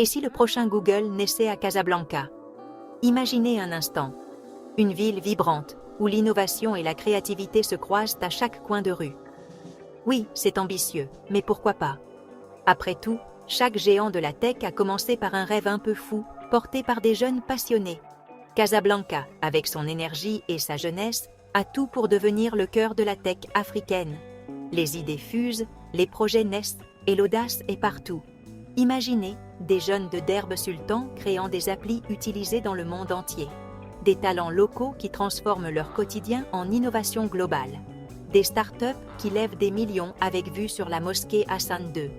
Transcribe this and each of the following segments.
Et si le prochain Google naissait à Casablanca? Imaginez un instant. Une ville vibrante, où l'innovation et la créativité se croisent à chaque coin de rue. Oui, c'est ambitieux, mais pourquoi pas? Après tout, chaque géant de la tech a commencé par un rêve un peu fou, porté par des jeunes passionnés. Casablanca, avec son énergie et sa jeunesse, a tout pour devenir le cœur de la tech africaine. Les idées fusent, les projets naissent et l'audace est partout. Imaginez des jeunes de Derbe Sultan créant des applis utilisées dans le monde entier. Des talents locaux qui transforment leur quotidien en innovation globale. Des startups qui lèvent des millions avec vue sur la mosquée Hassan II.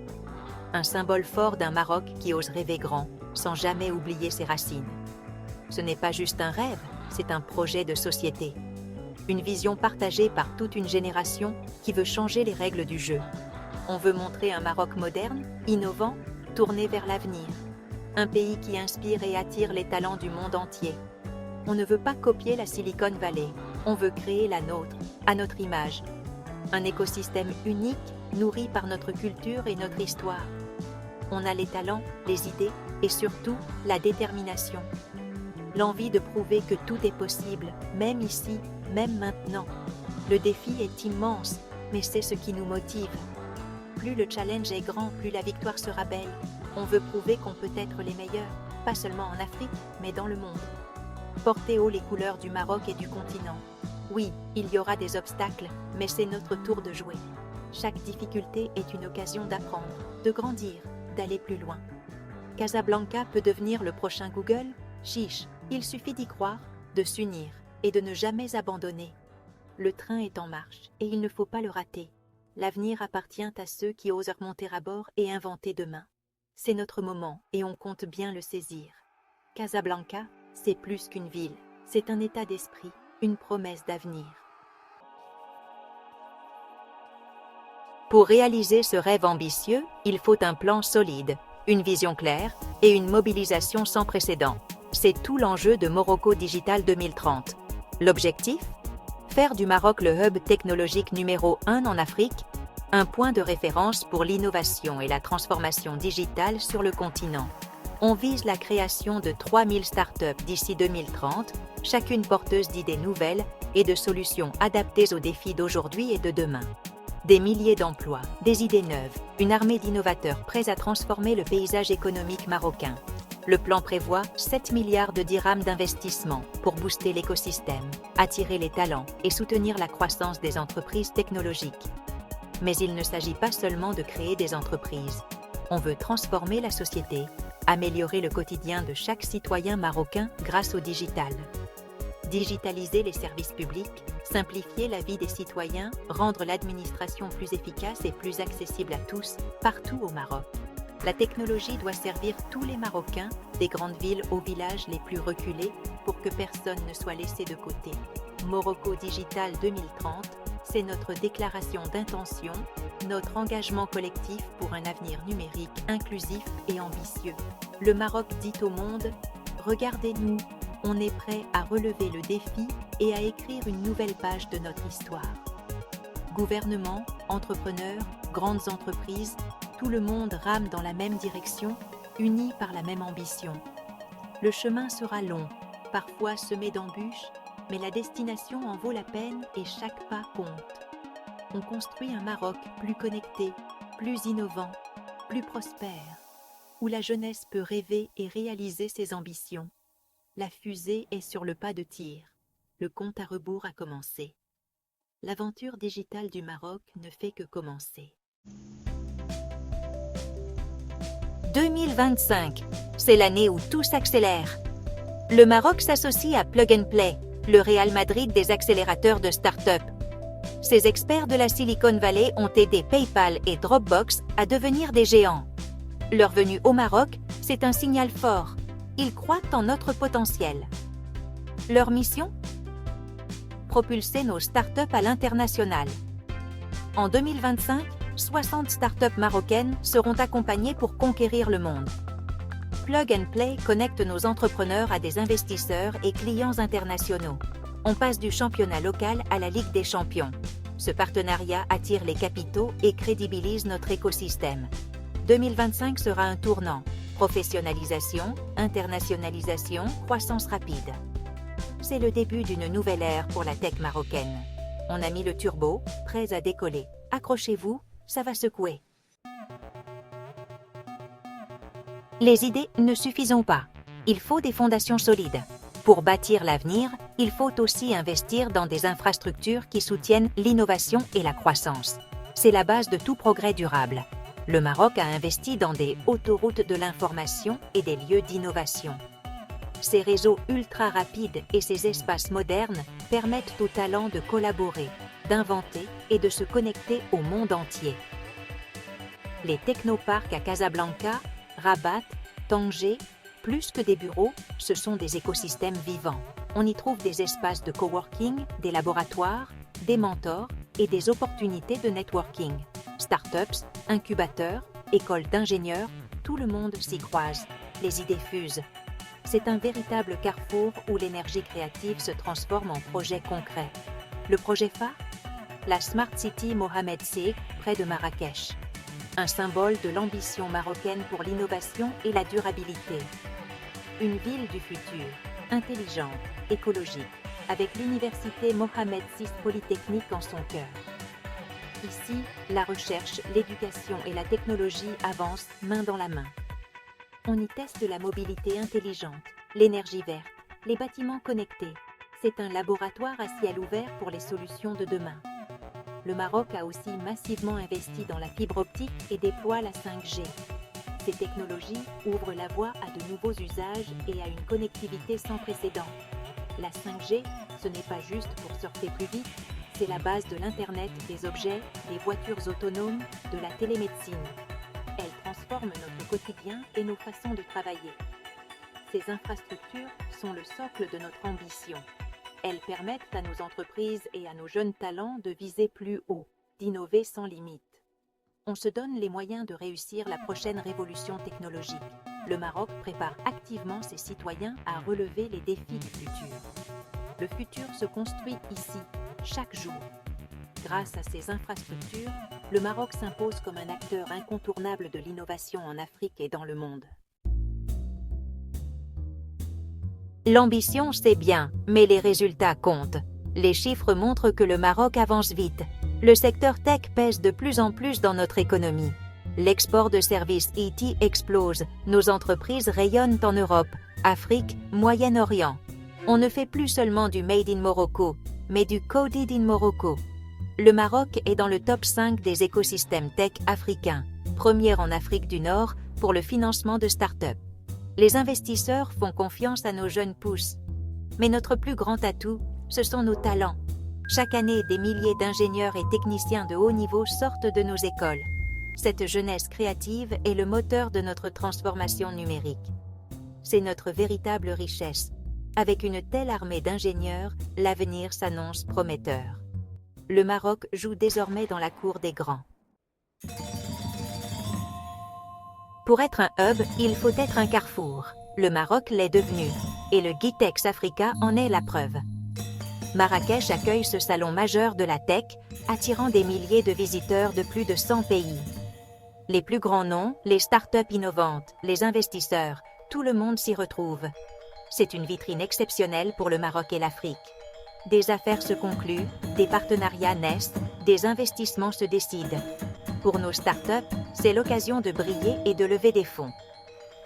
Un symbole fort d'un Maroc qui ose rêver grand, sans jamais oublier ses racines. Ce n'est pas juste un rêve, c'est un projet de société. Une vision partagée par toute une génération qui veut changer les règles du jeu. On veut montrer un Maroc moderne, innovant, tourné vers l'avenir. Un pays qui inspire et attire les talents du monde entier. On ne veut pas copier la Silicon Valley, on veut créer la nôtre, à notre image. Un écosystème unique, nourri par notre culture et notre histoire. On a les talents, les idées et surtout la détermination. L'envie de prouver que tout est possible, même ici, même maintenant. Le défi est immense, mais c'est ce qui nous motive. Plus le challenge est grand, plus la victoire sera belle. On veut prouver qu'on peut être les meilleurs, pas seulement en Afrique, mais dans le monde. Porter haut les couleurs du Maroc et du continent. Oui, il y aura des obstacles, mais c'est notre tour de jouer. Chaque difficulté est une occasion d'apprendre, de grandir, d'aller plus loin. Casablanca peut devenir le prochain Google? Chiche, il suffit d'y croire, de s'unir et de ne jamais abandonner. Le train est en marche et il ne faut pas le rater. L'avenir appartient à ceux qui osent remonter à bord et inventer demain. C'est notre moment et on compte bien le saisir. Casablanca, c'est plus qu'une ville, c'est un état d'esprit, une promesse d'avenir. Pour réaliser ce rêve ambitieux, il faut un plan solide, une vision claire et une mobilisation sans précédent. C'est tout l'enjeu de Morocco Digital 2030. L'objectif? Faire du Maroc le hub technologique numéro 1 en Afrique, un point de référence pour l'innovation et la transformation digitale sur le continent. On vise la création de 3000 startups d'ici 2030, chacune porteuse d'idées nouvelles et de solutions adaptées aux défis d'aujourd'hui et de demain. Des milliers d'emplois, des idées neuves, une armée d'innovateurs prêts à transformer le paysage économique marocain. Le plan prévoit 7 milliards de dirhams d'investissement pour booster l'écosystème, attirer les talents et soutenir la croissance des entreprises technologiques. Mais il ne s'agit pas seulement de créer des entreprises. On veut transformer la société, améliorer le quotidien de chaque citoyen marocain grâce au digital. Digitaliser les services publics, simplifier la vie des citoyens, rendre l'administration plus efficace et plus accessible à tous, partout au Maroc. La technologie doit servir tous les Marocains, des grandes villes aux villages les plus reculés, pour que personne ne soit laissé de côté. Morocco Digital 2030, c'est notre déclaration d'intention, notre engagement collectif pour un avenir numérique inclusif et ambitieux. Le Maroc dit au monde, regardez-nous, on est prêt à relever le défi et à écrire une nouvelle page de notre histoire. Gouvernement, entrepreneurs, grandes entreprises, tout le monde rame dans la même direction, unis par la même ambition. Le chemin sera long, parfois semé d'embûches, mais la destination en vaut la peine et chaque pas compte. On construit un Maroc plus connecté, plus innovant, plus prospère, où la jeunesse peut rêver et réaliser ses ambitions. La fusée est sur le pas de tir. Le compte à rebours a commencé. L'aventure digitale du Maroc ne fait que commencer. 2025, c'est l'année où tout s'accélère. Le Maroc s'associe à Plug and Play, le Real Madrid des accélérateurs de start-up. Ces experts de la Silicon Valley ont aidé PayPal et Dropbox à devenir des géants. Leur venue au Maroc, c'est un signal fort. Ils croient en notre potentiel. Leur mission? Propulser nos start-up à l'international. En 2025, 60 start-up marocaines seront accompagnées pour conquérir le monde. Plug and Play connecte nos entrepreneurs à des investisseurs et clients internationaux. On passe du championnat local à la Ligue des champions. Ce partenariat attire les capitaux et crédibilise notre écosystème. 2025 sera un tournant. Professionnalisation, internationalisation, croissance rapide. C'est le début d'une nouvelle ère pour la tech marocaine. On a mis le turbo, prêts à décoller. Accrochez-vous, ça va secouer. Les idées ne suffisent pas. Il faut des fondations solides. Pour bâtir l'avenir, il faut aussi investir dans des infrastructures qui soutiennent l'innovation et la croissance. C'est la base de tout progrès durable. Le Maroc a investi dans des autoroutes de l'information et des lieux d'innovation. Ces réseaux ultra rapides et ces espaces modernes permettent aux talents de collaborer, d'inventer et de se connecter au monde entier. Les technoparcs à Casablanca, Rabat, Tanger, plus que des bureaux, ce sont des écosystèmes vivants. On y trouve des espaces de coworking, des laboratoires, des mentors et des opportunités de networking. Startups, incubateurs, écoles d'ingénieurs, tout le monde s'y croise. Les idées fusent. C'est un véritable carrefour où l'énergie créative se transforme en projet concret. Le projet phare? La Smart City Mohamed VI, près de Marrakech. Un symbole de l'ambition marocaine pour l'innovation et la durabilité. Une ville du futur, intelligente, écologique, avec l'université Mohamed VI Polytechnique en son cœur. Ici, la recherche, l'éducation et la technologie avancent main dans la main. On y teste la mobilité intelligente, l'énergie verte, les bâtiments connectés. C'est un laboratoire à ciel ouvert pour les solutions de demain. Le Maroc a aussi massivement investi dans la fibre optique et déploie la 5G. Ces technologies ouvrent la voie à de nouveaux usages et à une connectivité sans précédent. La 5G, ce n'est pas juste pour surfer plus vite, c'est la base de l'Internet des objets, des voitures autonomes, de la télémédecine. Elle transforme notre quotidien et nos façons de travailler. Ces infrastructures sont le socle de notre ambition. Elles permettent à nos entreprises et à nos jeunes talents de viser plus haut, d'innover sans limite. On se donne les moyens de réussir la prochaine révolution technologique. Le Maroc prépare activement ses citoyens à relever les défis du futur. Le futur se construit ici, chaque jour. Grâce à ces infrastructures, le Maroc s'impose comme un acteur incontournable de l'innovation en Afrique et dans le monde. L'ambition, c'est bien, mais les résultats comptent. Les chiffres montrent que le Maroc avance vite. Le secteur tech pèse de plus en plus dans notre économie. L'export de services IT explose. Nos entreprises rayonnent en Europe, Afrique, Moyen-Orient. On ne fait plus seulement du Made in Morocco, mais du Coded in Morocco. Le Maroc est dans le top 5 des écosystèmes tech africains, premier en Afrique du Nord pour le financement de start-up. Les investisseurs font confiance à nos jeunes pousses. Mais notre plus grand atout, ce sont nos talents. Chaque année, des milliers d'ingénieurs et techniciens de haut niveau sortent de nos écoles. Cette jeunesse créative est le moteur de notre transformation numérique. C'est notre véritable richesse. Avec une telle armée d'ingénieurs, l'avenir s'annonce prometteur. Le Maroc joue désormais dans la cour des grands. Pour être un hub, il faut être un carrefour. Le Maroc l'est devenu, et le GITEX Africa en est la preuve. Marrakech accueille ce salon majeur de la tech, attirant des milliers de visiteurs de plus de 100 pays. Les plus grands noms, les startups innovantes, les investisseurs, tout le monde s'y retrouve. C'est une vitrine exceptionnelle pour le Maroc et l'Afrique. Des affaires se concluent, des partenariats naissent, des investissements se décident. Pour nos startups, c'est l'occasion de briller et de lever des fonds.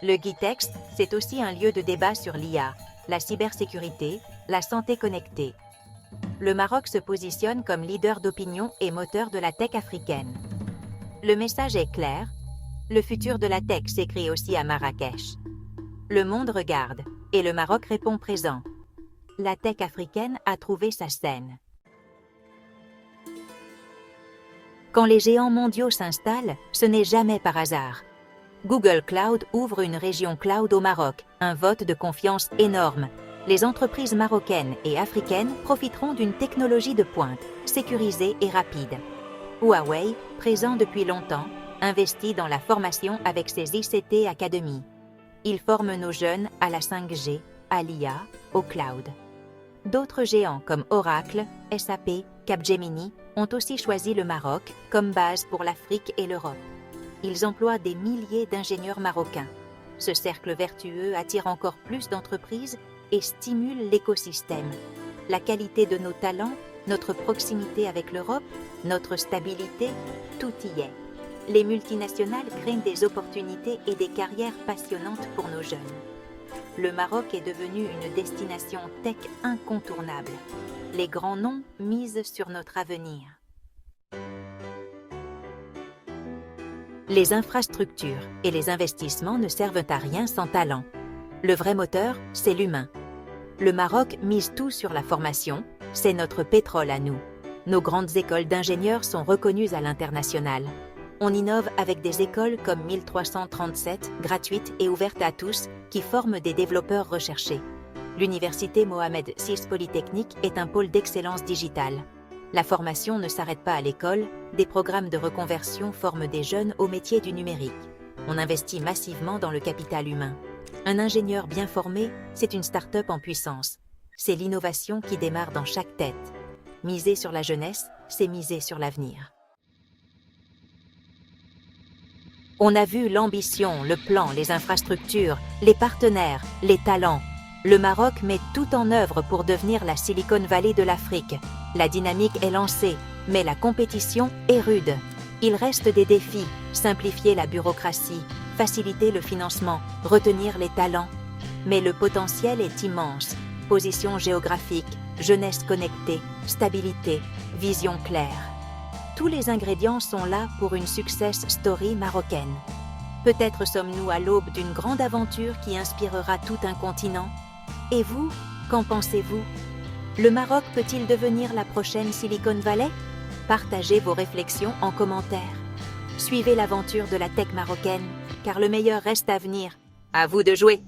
Le GITEX, c'est aussi un lieu de débat sur l'IA, la cybersécurité, la santé connectée. Le Maroc se positionne comme leader d'opinion et moteur de la tech africaine. Le message est clair, le futur de la tech s'écrit aussi à Marrakech. Le monde regarde, et le Maroc répond présent. La tech africaine a trouvé sa scène. Quand les géants mondiaux s'installent, ce n'est jamais par hasard. Google Cloud ouvre une région cloud au Maroc, un vote de confiance énorme. Les entreprises marocaines et africaines profiteront d'une technologie de pointe, sécurisée et rapide. Huawei, présent depuis longtemps, investit dans la formation avec ses ICT Academy. Il forme nos jeunes à la 5G, à l'IA, au cloud. D'autres géants comme Oracle, SAP, Capgemini ont aussi choisi le Maroc comme base pour l'Afrique et l'Europe. Ils emploient des milliers d'ingénieurs marocains. Ce cercle vertueux attire encore plus d'entreprises et stimule l'écosystème. La qualité de nos talents, notre proximité avec l'Europe, notre stabilité, tout y est. Les multinationales créent des opportunités et des carrières passionnantes pour nos jeunes. Le Maroc est devenu une destination tech incontournable. Les grands noms misent sur notre avenir. Les infrastructures et les investissements ne servent à rien sans talent. Le vrai moteur, c'est l'humain. Le Maroc mise tout sur la formation, c'est notre pétrole à nous. Nos grandes écoles d'ingénieurs sont reconnues à l'international. On innove avec des écoles comme 1337, gratuites et ouvertes à tous, qui forment des développeurs recherchés. L'université Mohamed VI Polytechnique est un pôle d'excellence digitale. La formation ne s'arrête pas à l'école, des programmes de reconversion forment des jeunes au métier du numérique. On investit massivement dans le capital humain. Un ingénieur bien formé, c'est une start-up en puissance. C'est l'innovation qui démarre dans chaque tête. Miser sur la jeunesse, c'est miser sur l'avenir. On a vu l'ambition, le plan, les infrastructures, les partenaires, les talents. Le Maroc met tout en œuvre pour devenir la Silicon Valley de l'Afrique. La dynamique est lancée, mais la compétition est rude. Il reste des défis, simplifier la bureaucratie, faciliter le financement, retenir les talents. Mais le potentiel est immense. Position géographique, jeunesse connectée, stabilité, vision claire. Tous les ingrédients sont là pour une success story marocaine. Peut-être sommes-nous à l'aube d'une grande aventure qui inspirera tout un continent. Et vous, qu'en pensez-vous? Le Maroc peut-il devenir la prochaine Silicon Valley? Partagez vos réflexions en commentaire. Suivez l'aventure de la tech marocaine, car le meilleur reste à venir. À vous de jouer!